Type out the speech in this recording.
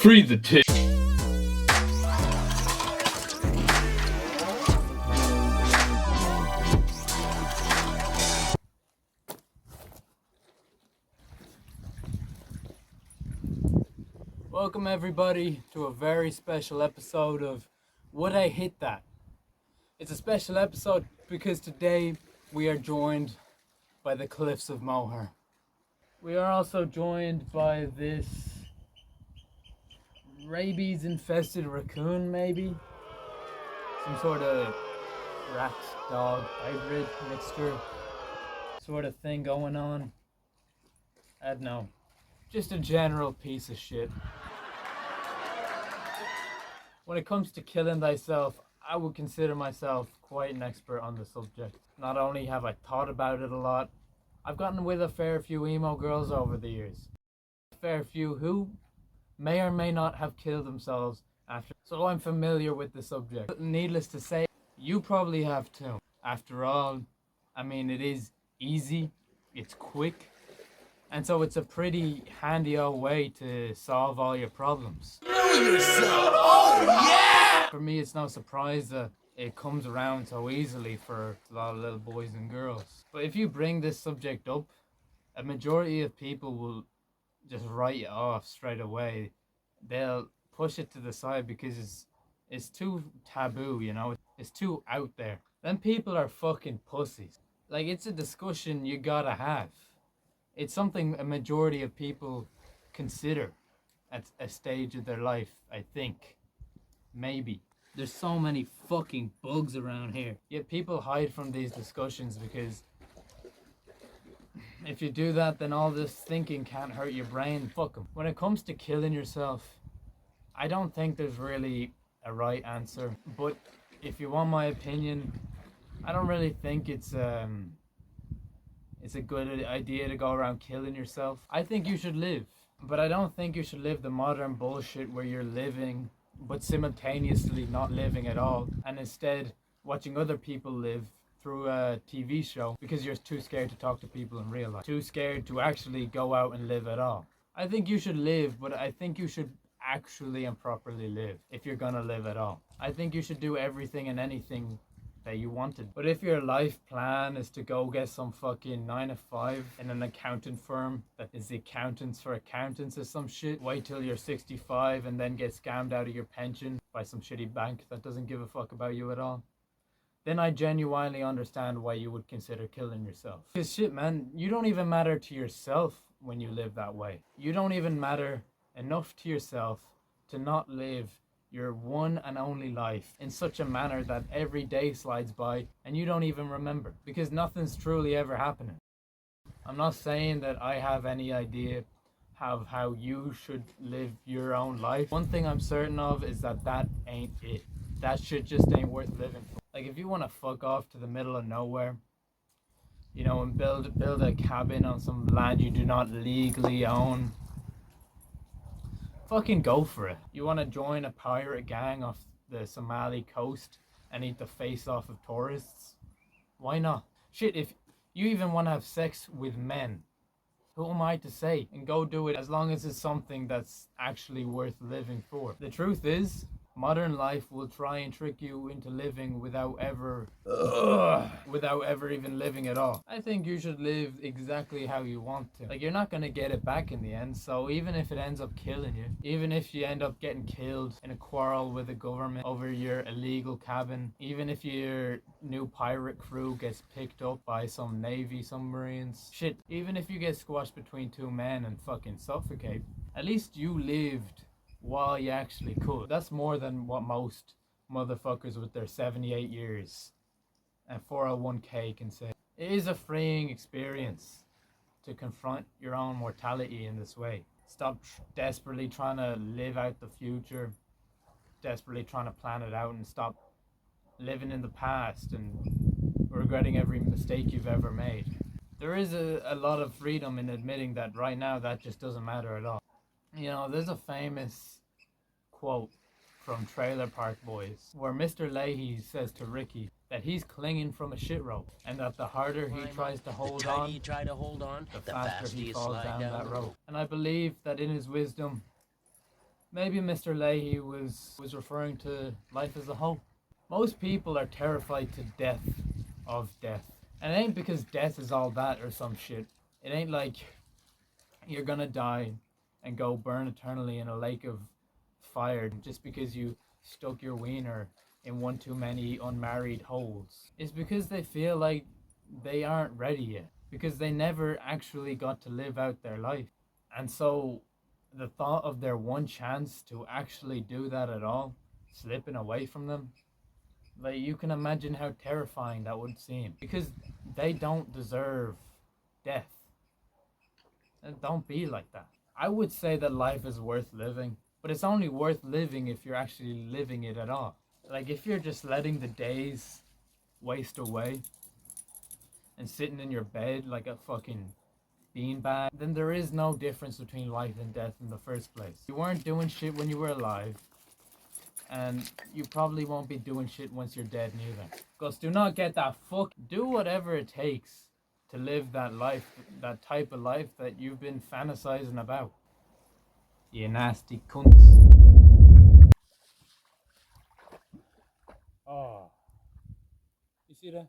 Free the tick. Welcome everybody to a very special episode of Would I Hit That? It's a special episode because today we are joined by the cliffs of Moher. We are also joined by this rabies infested raccoon, maybe? Some sort of rat dog hybrid mixture sort of thing going on. I don't know. Just a general piece of shit. When it comes to killing thyself, I would consider myself quite an expert on the subject. Not only have I thought about it a lot, I've gotten with a fair few emo girls over the years. A fair few who may or may not have killed themselves after. So I'm familiar with the subject. Needless to say, you probably have too. After all, I mean, it is easy, it's quick, and so it's a pretty handy old way to solve all your problems. Yerself! Oh yeah! For me, it's no surprise that it comes around so easily for a lot of little boys and girls. But if you bring this subject up, a majority of people will just write it off straight away. They'll push it to the side because it's too taboo, you know? It's too out there. Then people are fucking pussies. Like, it's a discussion you gotta have. It's something a majority of people consider at a stage of their life, I think. Maybe. There's so many fucking bugs around here. Yet people hide from these discussions because if you do that, then all this thinking can't hurt your brain. Fuck 'em. When it comes to killing yourself, I don't think there's really a right answer. But if you want my opinion, I don't really think it's a good idea to go around killing yourself. I think you should live. But I don't think you should live the modern bullshit where you're living but simultaneously not living at all, and instead watching other people live through a TV show because you're too scared to talk to people in real life, too scared to actually go out and live at all. I think you should live, but I think you should actually and properly live if you're gonna live at all. I think you should do everything and anything that you wanted. But if your life plan is to go get some fucking 9 to 5 in an accountant firm that is the accountants for accountants or some shit, wait till you're 65 and then get scammed out of your pension by some shitty bank that doesn't give a fuck about you at all, then I genuinely understand why you would consider killing yourself. Because shit, man, you don't even matter to yourself when you live that way. You don't even matter enough to yourself to not live your one and only life in such a manner that every day slides by and you don't even remember, because nothing's truly ever happening. I'm not saying that I have any idea of how you should live your own life. One thing I'm certain of is that ain't it. That shit just ain't worth living for. Like, if you want to fuck off to the middle of nowhere, you know, and build a cabin on some land you do not legally own, fucking go for it. You want to join a pirate gang off the Somali coast and eat the face off of tourists? Why not? Shit, if you even want to have sex with men, who am I to say? And go do it, as long as it's something that's actually worth living for. The truth is, modern life will try and trick you into living without ever even living at all. I think you should live exactly how you want to. Like, you're not gonna get it back in the end, so even if it ends up killing you, even if you end up getting killed in a quarrel with the government over your illegal cabin, even if your new pirate crew gets picked up by some Navy submarines, shit, even if you get squashed between two men and fucking suffocate, at least you lived while you actually could. That's more than what most motherfuckers with their 78 years and 401k can say. It is a freeing experience to confront your own mortality in this way. Stop desperately trying to live out the future, desperately trying to plan it out, and stop living in the past and regretting every mistake you've ever made. There is a lot of freedom in admitting that right now that just doesn't matter at all. You know, there's a famous quote from Trailer Park Boys where Mr. Leahy says to Ricky that he's clinging from a shit rope, and that the harder he tries to hold on, the faster he falls down that rope. And I believe that in his wisdom, Maybe Mr. Leahy was referring to life as a whole. Most people are terrified to death of death. And it ain't because death is all that or some shit. It ain't like you're gonna die and go burn eternally in a lake of fire just because you stuck your wiener in one too many unmarried holes. It's because they feel like they aren't ready yet. Because they never actually got to live out their life. And so the thought of their one chance to actually do that at all slipping away from them, like, you can imagine how terrifying that would seem, because they don't deserve death. And don't be like that. I would say that life is worth living, but it's only worth living if you're actually living it at all. Like, if you're just letting the days waste away and sitting in your bed like a fucking beanbag, then there is no difference between life and death in the first place. You weren't doing shit when you were alive, and you probably won't be doing shit once you're dead neither. Because do not get that fuck. Do whatever it takes to live that life, that type of life that you've been fantasizing about. You nasty cunts. Oh. You see that?